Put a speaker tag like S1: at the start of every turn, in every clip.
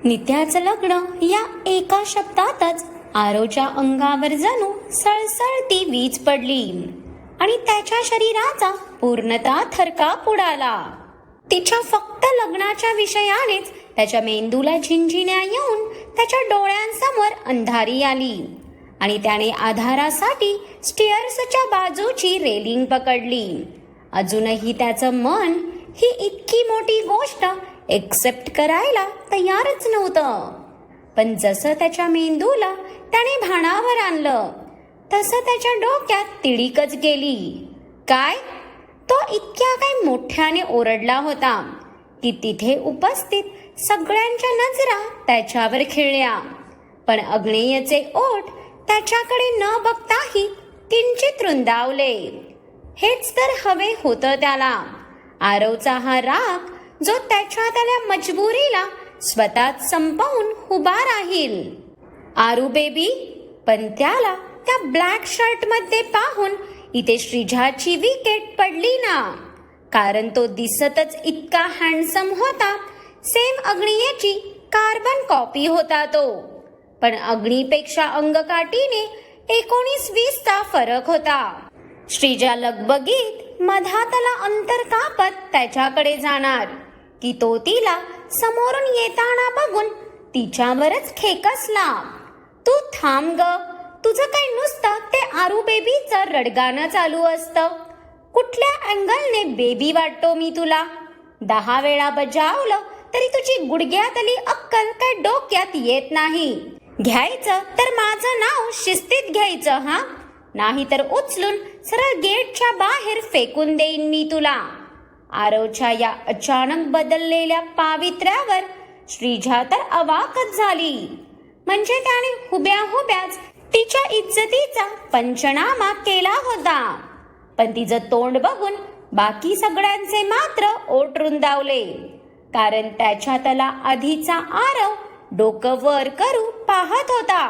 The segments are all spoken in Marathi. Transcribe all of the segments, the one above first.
S1: नित्याचं लग्न या एका शब्दातच आरवच्या अंगावर जणू सळसळती वीज पडली आणि त्याच्या शरीराचा पूर्णतः थरकाप उडाला. तिच्या फक्त लग्नाच्या विषयानेच त्याच्या मेंदूला झिंझिण्या येऊन त्याच्या डोळ्यांसमोर अंधारी आली आणि त्याने आधारासाठी स्टेअर्सच्या बाजूची रेलिंग पकडली. अजूनही त्याचं मन ही इतकी मोठी गोष्ट एक्सेप्ट करायला तयारच नव्हतं. पण जसं त्याच्या मेंदूला त्याने भानावर आणलं तसं त्याच्या डोक्यात तिडीकच गेली. काय? तो इतक्या काही मोठ्याने ओरडला होता की तिथे उपस्थित सगळ्यांच्या नजरा त्याच्यावर खिळल्या. पण अग्नेयचे ओठ त्याच्याकडे न बघताही किंचित रुंदावले. हेच तर हवे होतं त्याला. आरवचा हा राग जो त्याच्या मजबुरीला स्वतःच संपवून उभा राहील. आरू बेबी. पण त्याला त्या ब्लॅक शर्ट मध्ये पाहून इथे श्रीजाची विकेट पडली ना, कारण तो दिसतच इतका हँडसम होता. सेम अग्नियेची कार्बन कॉपी होता तो. पण अग्नीपेक्षा अंगकाठीने 19-20चा फरक होता. श्रीजा लगबगीत मधातला अंतर कापत त्याच्याकडे जाणार की तो तिला समोरून येताना बघून तिच्यावरच खेकसला. तू थांब ग. तुझं काय नुसतं ते आरू बेबीचं रडगाणं चालू असतं. कुठल्या अँगलने बेबी वाटतो मी तुला? 10 वेळा बजावलं तरी तुझी गुडघ्यातली अक्कल काय डोक्यात येत नाही. घ्यायचं तर माझं नाव शिस्तीत घ्यायचं हा, नाही तर उचलून सरळ गेटच्या बाहेर फेकून देईन मी तुला. आरवच्या या अचानक बदललेल्या पावित्र्यावर श्रीजा तर अवाकच झाली. म्हणजे त्याने हुब्याच तिच्या इज्जतीचा पंचनामा केला होता. पण तिचं तोंड बघून बाकी सगळ्यांचे मात्र ओठ रुंदावले, कारण त्याच्यातला आधीचा आरव डोकं वर करू पाहत होता.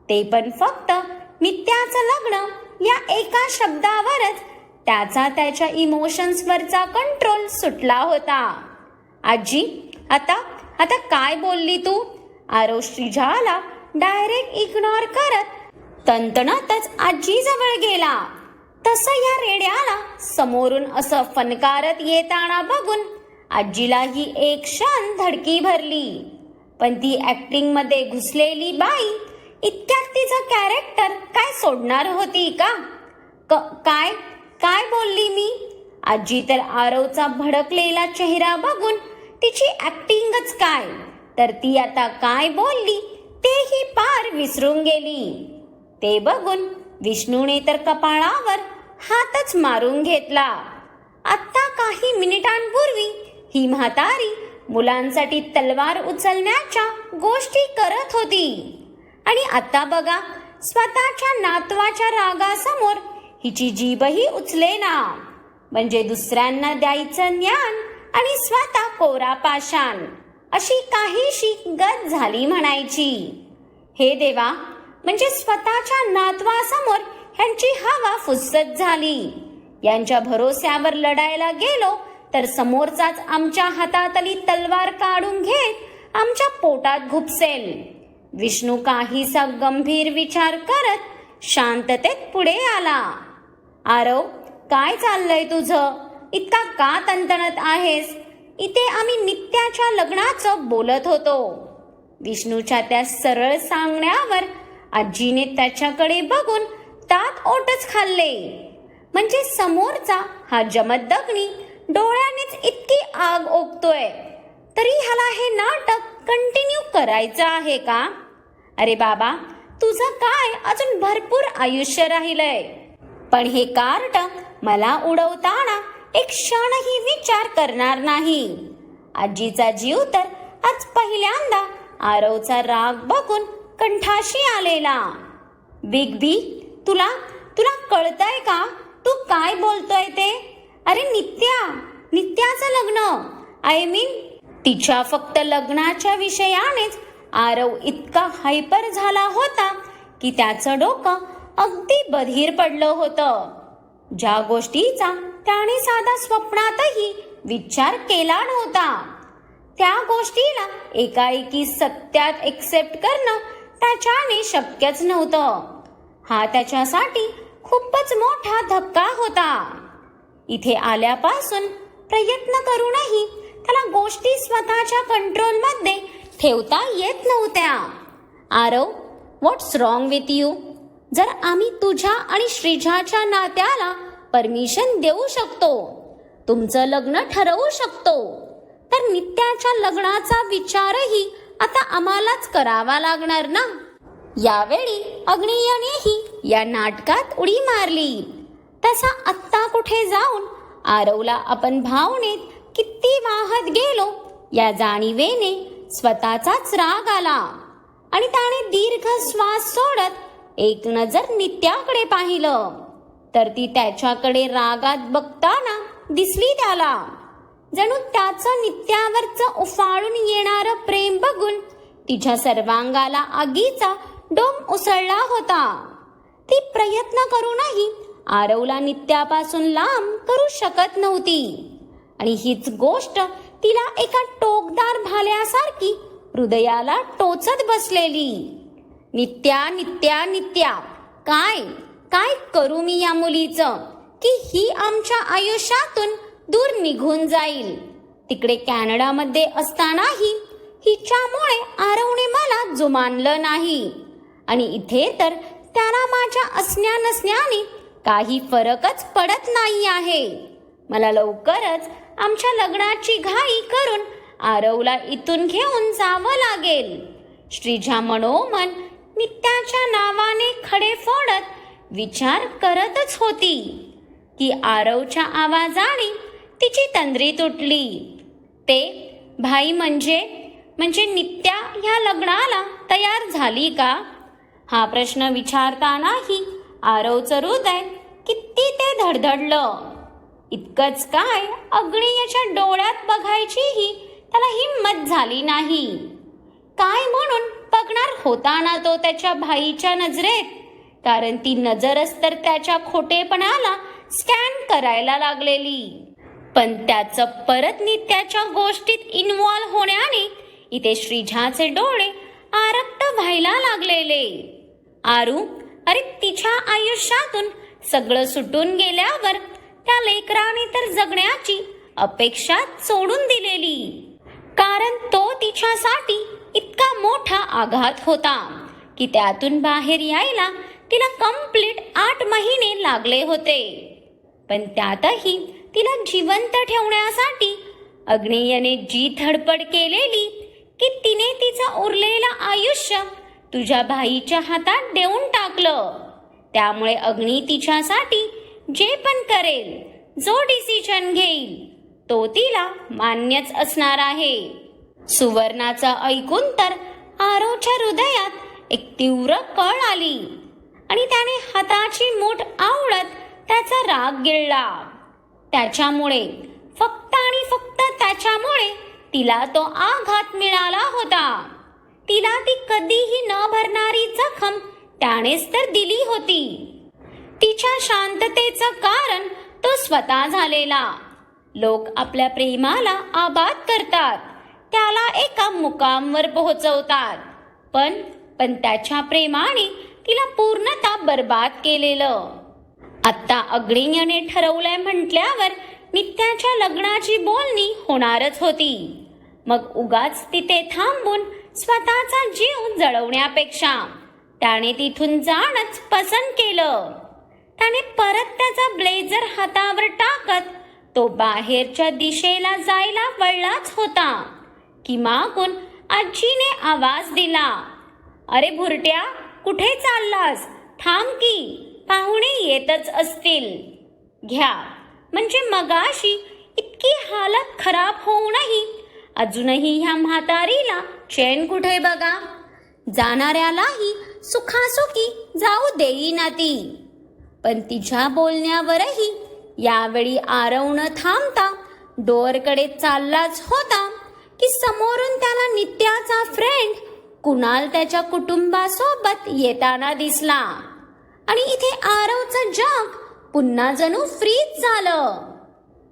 S1: ते पण फक्त नित्याचं लग्न या एका शब्दावरच त्याचा त्याच्या इमोशन्सवरचा कंट्रोल सुटला होता. आजी, आता काय बोलली तू? आरव श्रीजाला डायरेक्ट इग्नोर करत तणतणतच आजी जवळ गेला. तसं या रेड्याला समोरून असं फनकारत येताना बघून आजीलाही एक क्षण धडकी भरली. पण ती ऍक्टिंग मध्ये घुसलेली बाई इतक्यात तिचं कॅरेक्टर काय सोडणार होती का? काय बोलली मी? आजी तर आरवचा भडकलेला चेहरा बघून तिची ऍक्टिंगच काय, तर ती आता काय बोलली तेही पार विसरून गेली. ते बघून विष्णूने तर कपाळावर हातच मारून घेतला. आता काही मिनिटांपूर्वी ही म्हातारी मुलांसाठी तलवार उचलण्याच्या गोष्टी करत होती आणि आता बघा स्वतःच्या नातवाच्या रागासमोर हिची जीभही उचलेना. म्हणजे दुसऱ्यांना द्यायचं ज्ञान आणि स्वतः कोरा पाषाण, अशी काहीशी गत झाली म्हणायची. हे देवा, म्हणजे स्वतःच्या नातवासमोर ह्यांची हवा फुसत झाली. यांच्या भरोश्यावर लढायला गेलो तर समोरचाच आमच्या हातातली तलवार काढून घेत आमच्या पोटात घुपसेल. विष्णू काहीसा गंभीर विचार करत शांततेत पुढे आला. आरव, काय चाललंय तुझं? इतका का तणतणत आहेस? इथे आम्ही नित्याच्या लग्नाचं बोलत होतो. विष्णूच्या त्या सरळ सांगण्यावर आजीने त्याच्याकडे बघून दात ओटच खाल्ले. म्हणजे समोरचा हा जमदग्नी डोळ्यानेच इतकी आग ओकतोय तरी ह्याला हे नाटक कंटिन्यू करायचं आहे का? अरे बाबा, तुझं काय अजून भरपूर आयुष्य राहिलंय. पण हे कार्ट मला उडवताना एक क्षणही विचार करणार नाही. आजीचा जीव तर आज पहिल्यांदा आरवचा राग बघून कंठाशी आलेला. बिग बी, तुला कळतंय का तू काय बोलतोय ते? अरे नित्याचं लग्न, आय मीन तिच्या फक्त लग्नाच्या विषयानेच आरव इतका हायपर झाला होता की त्याचं डोकं अगदी बधीर पडलं होतं. ज्या गोष्टीचा त्याने साधा स्वप्नातही विचार केला नव्हता त्या गोष्टीला एकाएकी सत्यात एक्सेप्ट करणं त्याच्याने शक्यच नव्हतं. हा त्याच्यासाठी खूपच मोठा धक्का होता. इथे आल्यापासून प्रयत्न करूनही त्याला गोष्टी स्वतःच्या कंट्रोलमध्ये ठेवता येत नव्हत्या. आरव, व्हॉट्स रॉंग विथ यू? जर आम्ही तुझ्या आणि श्रीजाच्या नात्याला परमिशन देऊ शकतो, तुमचं लग्न ठरवू शकतो, तर नित्याच्या लग्नाचा विचारही आता आम्हालाच करावा लागणार ना. यावेळी अग्नियानेही या नाटकात उडी मारली. तसा आत्ता कुठे जाऊन आरवला आपण भावनेत किती वाहत गेलो या जाणीवेने स्वतःचाच राग आला आणि त्याने दीर्घ श्वास सोडत एक नजर नित्याकडे पाहिलं. तर ती त्याच्याकडे रागात बघताना दिसली त्याला. जणू त्याचं नित्यावरचं उफाळून येणारं प्रेम बघून तिच्या सर्वांगाला आगीचा डोंब उसळला होता. ती प्रयत्न करूनही आरवला नित्यापासून लांब करू शकत नव्हती आणि हीच गोष्ट तिला एका टोकदार भाल्यासारखी हृदयाला टोचत बसलेली. नित्या नित्या नित्या, काय काय करू मी या मुलीचं की ही आमच्या आयुष्यातून दूर निघून जाईल. तिकडे कॅनडामध्ये असतानाही हिच्यामुळे आरवने मला जुमानलं नाही आणि इथे तर त्याला माझ्या असण्या नसण्याने काही फरकच पडत नाही आहे. मला लवकरच आमच्या लग्नाची घाई करून आरवला इथून घेऊन जावं लागेल. श्रीजा मनोमन नित्याच्या नावाने खडे फोडत विचार करतच होती की आरवच्या आवाजाने तिची तंद्री तुटली. ते भाई म्हणजे नित्या ह्या लग्नाला तयार झाली का? हा प्रश्न विचारतानाही आरवचं हृदय किती ते धडधडलं. इतकंच काय, अग्नियाच्या डोळ्यात बघायचीही त्याला हिंमत झाली नाही. काय म्हणून बघणार होता ना तो त्याच्या भाईच्या नजरेत, कारण ती नजरच तर त्याच्या खोटेपणाला स्कॅन करायला लागलेली. पण त्याचं परत नित्याच्या गोष्टीत इन्व्हॉल्व होण्याने इथे श्रीजाचे डोळे आरक्त व्हायला लागलेले. आरू, अरे तिच्या आयुष्यातून सगळं सुटून गेल्यावर त्या लेकराने तर जगण्याची अपेक्षा सोडून दिलेली, कारण तो तिच्यासाठी इतका मोठा आघात होता की त्यातून बाहेर यायला तिला कंप्लीट 8 महिने लागले होते. पण त्यातही तिला जिवंत ठेवण्यासाठी अग्नेयने जी धडपड केलेली की तिने तिचं उरलेलं आयुष्य तुझ्या भाईच्या हातात देऊन टाकलं. त्यामुळे अग्नी तिच्यासाठी जे पण करेल, जो डिसिजन घेईल, तो तिला मान्यच असणार आहे. सुवर्णाचं ऐकून तर आरवच्या हृदयात एक तीव्र कळ आली आणि त्याने हाताची मूठ आवळत त्याचा राग गिळला. त्याच्यामुळे, फक्त आणि फक्त त्याच्यामुळे तिला तो आघात मिळाला होता. तिला ती कधीही न भरणारी जखम त्यानेच तर दिली होती. तिच्या शांततेचं कारण तो स्वतः झालेला. लोक आपल्या प्रेमाला आबाद करतात, त्याला एका मुकामवर पोहोचवतात, पण त्याच्या प्रेमाने तिला पूर्णतः बर्बाद केलेलं. आता अग्नियाने ठरवलंय म्हटल्यावर नित्याच्या लग्नाची बोलणी होणारच होती. मग उगाच तिथे थांबून स्वतःचा जीव जळवण्यापेक्षा त्याने तिथून जाणंच पसंत केलं. त्याने परत त्याचा ब्लेझर हातावर टाकत तो बाहेरच्या दिशेला जायला वळलाच होता की मागून आजीने आवाज दिला, अरे भुरट्या, कुठे चाललास? थांब की, पाहुणे येतच असतील. घ्या, म्हणजे मगाशी इतकी हालत खराब होऊनही अजूनही ह्या म्हातारीला चैन कुठे बघा. जाणाऱ्यालाही सुखासुखी जाऊ देईना ती. पण तिच्या बोलण्यावरही यावेळी आरव न थांबता डोअरकडे चाललाच होता की समोरून त्याला नित्याचा फ्रेंड कुणाल त्याच्या कुटुंबासोबत येताना दिसला आणि इथे आरवचं जग पुन्हा जणू फ्रीज झालं.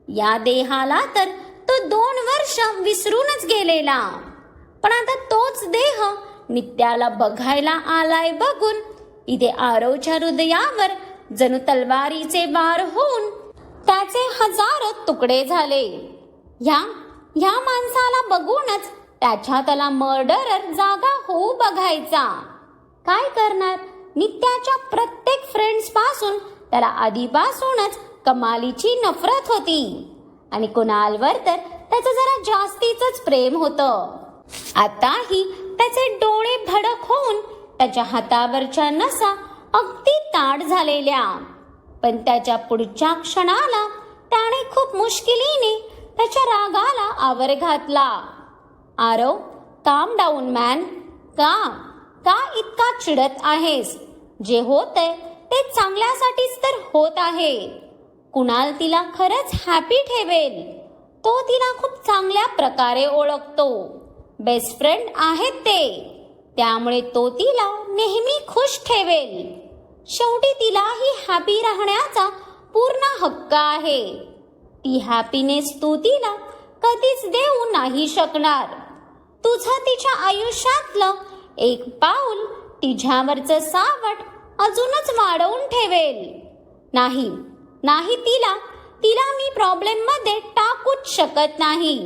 S1: या देहाला तर तो 2 वर्ष विसरूनच गेलेला. पण आता तोच देह नित्याला बघायला आलाय बघून इथे आरवच्या हृदयावर जणू तलवारीचे वार होऊन त्याचे हजारो तुकडे झाले. ह्या माणसाला बघूनच त्याला मर्डरर जागा होऊ बघायचा. काय करणार, नित्याच्या प्रत्येक फ्रेंड्स पासून त्याला आधीपासूनच कमालीची नफरत होती आणि कुणालवर तर त्याचं जरा जास्तीच प्रेम होतं. आताही त्याचे डोळे भडक होऊन त्याच्या हातावरच्या नसा अगदी ताठ झालेल्या. पण त्याच्या पुढच्या क्षणाला त्याने खूप मुश्किलीने त्याच्या रागाला आवर घातला. आरव, काम डाऊन मॅन. का इतका चिडत आहेस? जे होतंय ते चांगल्यासाठीच तर होत आहे. कुणाल तिला खरंच हॅपी ठेवेल. तो तिला खूप चांगल्या प्रकारे ओळखतो. बेस्ट फ्रेंड आहेत ते, त्यामुळे तो तिला नेहमी खुश ठेवेल. शेवटी तिलाही हॅपी राहण्याचा पूर्ण हक्क आहे. ती हॅपीनेस तू तिला कधीच देऊ नाही शकणार. तुझं तिच्या आयुष्यातलं एक पाऊल तिच्यावरचं सावट अजूनच वाढवून ठेवेल. नाही तिला मी प्रॉब्लेम मध्ये टाकूच शकत नाही.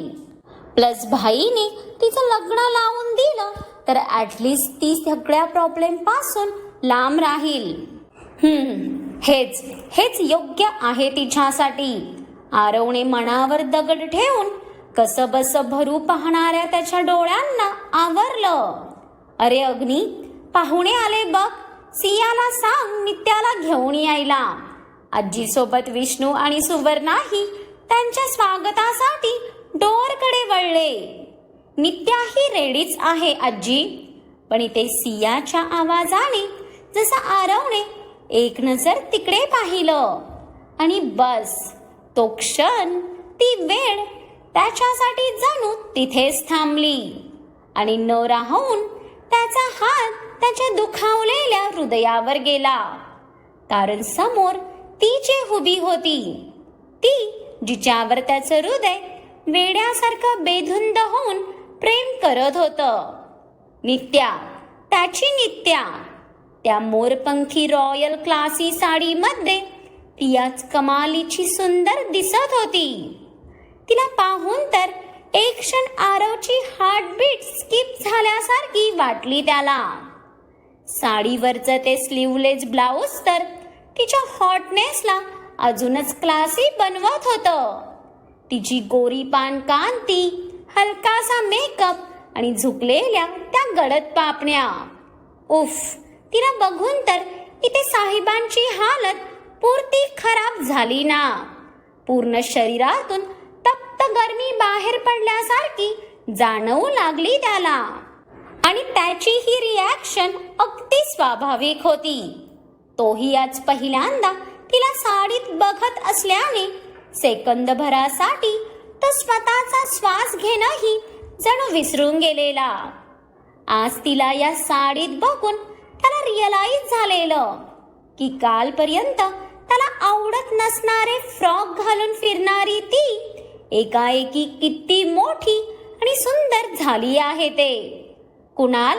S1: प्लस भाईने तिचं लग्न लावून दिलं तर ऍटलिस्ट ती सगळ्या प्रॉब्लेम पासून लांब राहील. हेच योग्य आहे तिच्यासाठी. आरवने मनावर दगड ठेवून कसं बस भरू पाहणाऱ्या त्याच्या डोळ्यांना आवरलं. अरे अग्नी, पाहुणे आले बघ. सियाला सांग नित्याला घेऊन यायला. आजीसोबत विष्णू आणि सुवर्णाही त्यांच्या स्वागतासाठी डोअरकडे वळले. नित्याही रेडीच आहे आजी. पण इथे सियाच्या आवाजाने जसं आरवने एक नजर तिकडे पाहिलं आणि बस तो क्षण, ती वेळ त्याच्यासाठी जणू तिथेच थांबली आणि न राहून त्याचा हात त्याच्या दुखावलेल्या हृदयावर गेला. कारण समोर ती जी उभी होती, ती जिच्यावर त्याचं हृदय वेड्यासारखं बेधुंद होऊन प्रेम करत होतं. नित्या त्या मोरपंखी रॉयल क्लासी साडीमध्ये ती आज कमालीची सुंदर दिसत होती. तिला पाहून तर एक क्षण आरवची हार्टबीट स्किप झाल्यासारखी वाटली त्याला. साडीवरचं ते स्लीवलेस ब्लाउज तर तिच्या हॉटनेसला अजूनच क्लासी बनवत होतं. तिची गोरी पान कांती, हलकासा मेकअप आणि झुकलेल्या त्या गडद पापण्या. उफ, तिला बघून तर इथे साहेबांची हालत पूर्ती खराब झाली ना. पूर्ण शरीरातून तप्त गरमी बाहेर पडल्यासारखी जाणवू लागली त्याला. आणि त्याची ही रिॲक्शन अगदी स्वाभाविक होती. तोही आज पहिल्यांदा तिला साडीत बघत असल्याने सेकंदभरासाठी तो स्वतःचा श्वास घेणंही जणू विसरून गेलेला. आज तिला या साडीत बघून त्याला रिअलाइज झालेलं की कालपर्यंत त्याला आवडत नसणारे फ्रॉक घालून फिरणारी ती एकाएकी किती मोठी आणि सुंदर झाली आहे ते. कुणाल,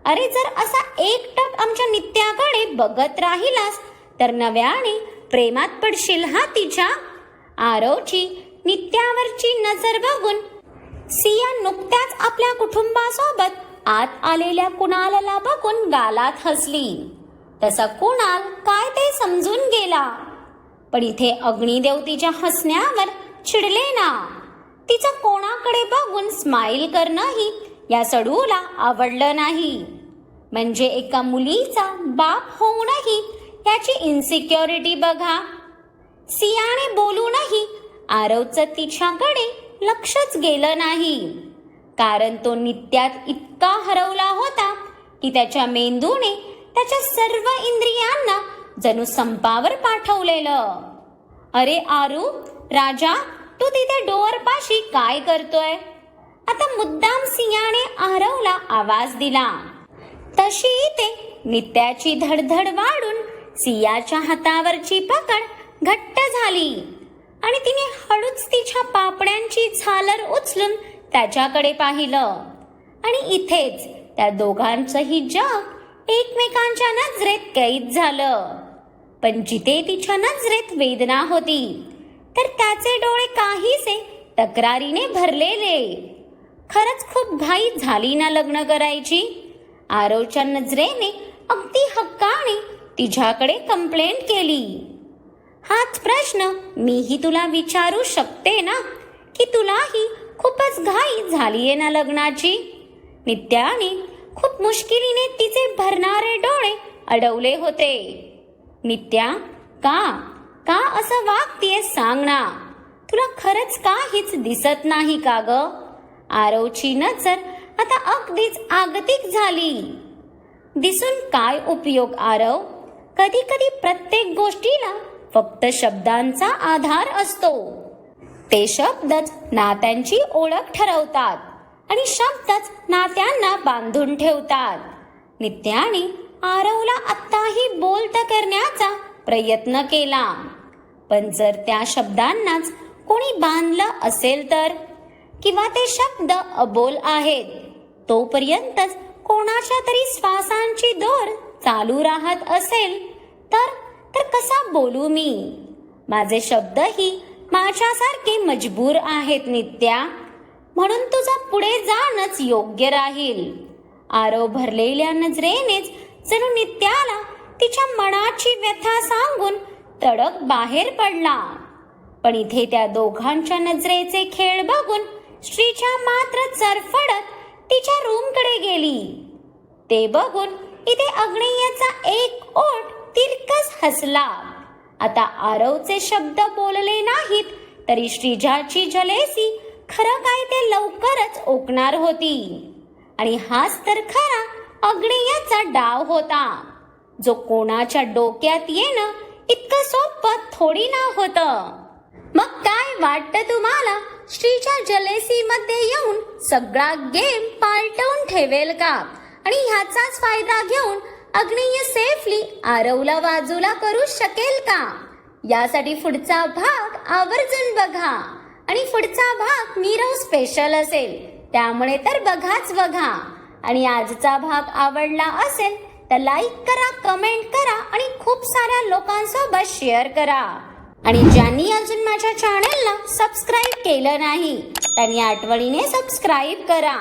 S1: अरे जर असा एकटक आमच्या नित्याकडे बघत राहिलास तर नव्याने प्रेमात पडशील हा तिच्या. आरवची नित्यावरची नजर बघून सिया नुकत्याच आपल्या कुटुंबासोबत आत आलेल्या कुणालला बघून गालात हसली. तसा कुणाल काय ते समजून गेला. पण इथे अग्निदेव तिच्या हसण्यावर चिडले ना. तिचं कोणाकडे बघून स्माईल करणंही या सडूला आवडलं नाही. म्हणजे एका मुलीचा बाप होऊनही याची इन्सिक्युरिटी बघा. सियाने बोलूनही आरवचं तिच्याकडे लक्षच गेलं नाही. कारण तो नित्यात इतका हरवला होता की त्याच्या मेंदूने त्याच्या सर्व इंद्रियांना जणू संपावर पाठवलेलं. अरे आरू, राजा, तू तिथे डोअरपाशी काय करतोय? आता मुद्दाम सियाने आरवला आवाज दिला. तशी इथे नित्याची धडधड वाढून सियाच्या हातावरची पकड घट्ट झाली आणि तिने हळूच तिच्या पापण्यांची झालर उचलून त्याच्याकडे पाहिलं. आणि इथेच त्या दोघांचंही जग एकमेकांच्या नजरेत कैद झालं. पण जिथे तिच्या नजरेत वेदना होती, तर त्याचे डोळे काहीसे तक्रारीने भरलेले. खरंच खूप घाई झाली ना लग्न करायची? आरवच्या नजरेने अगदी हक्काने तिच्याकडे कंप्लेंट केली. हाच प्रश्न मीही तुला विचारू शकते ना, की तुलाही खूपच घाई झालीये ना लग्नाची? नित्याने खूप मुश्किलीने तिचे भरणारे डोळे अडवले होते. नित्या, का का असं वागतीये सांग ना? तुला खरंच काहीच दिसत नाही का ग? आरवची नजर आता अगदीच आगतिक झाली. दिसून काय उपयोग आरव? कधी कधी प्रत्येक गोष्टीला फक्त शब्दांचा आधार असतो. ते शब्दच नात्यांची ओळख ठरवतात आणि शब्दच नात्यांना बांधून ठेवतात. नित्याने आरवला आत्ताही बोलत करण्याचा प्रयत्न केला, पण जर त्या शब्दांनाच कोणी बांधलं असेल तर, किंवा ते शब्द अबोल आहेत, तोपर्यंतच कोणाच्या तरी श्वासांची दोर चालू राहत असेल तर कसा बोलू मी? माझे शब्दही माझ्यासारखे मजबूर आहेत नित्या, म्हणून तुझं पुढे जाणंच योग्य राहील. आरव भरलेल्या नजरेनेच जणू नित्याला तिच्या मनाची व्यथा सांगून तडक बाहेर पडला. पण इथे त्या दोघांच्या नजरेचे खेळ बघून श्रीजा मात्र चरफडत तिच्या रूमकडे गेली. ते बघून इथे अग्नेयचा एक ओठ तिरकस हसला. आता आरवचे शब्द बोलले नाहीत तरी श्रीजाची जलेसी खरं काय ते लवकरच ओकणार होती. आणि हाच तर खरा अग्नेयचा डाव होता, जो कोणाच्या डोक्यात येणं इतकं सोपं थोडी ना होतं. मग काय वाटतं तुम्हाला? श्रीच्या जलेसी मध्ये येऊन सगळा गेम पालटवून ठेवेल का? आणि ह्याचाच फायदा घेऊन अग्नेय सेफली आरवला बाजूला करू शकेल का? यासाठी पुढचा भाग आवर्जून बघा. आणि पुढचा भाग नीरव स्पेशल असेल, त्यामुळे तर बघाच बघा. आणि आजचा भाग आवडला असेल तर लाईक करा, कमेंट करा आणि खूप साऱ्या लोकांसोबत शेअर करा. आणि ज्यांनी अजून माझ्या चॅनलला सबस्क्राईब केलं नाही त्यांनी आठवणीने सबस्क्राईब करा.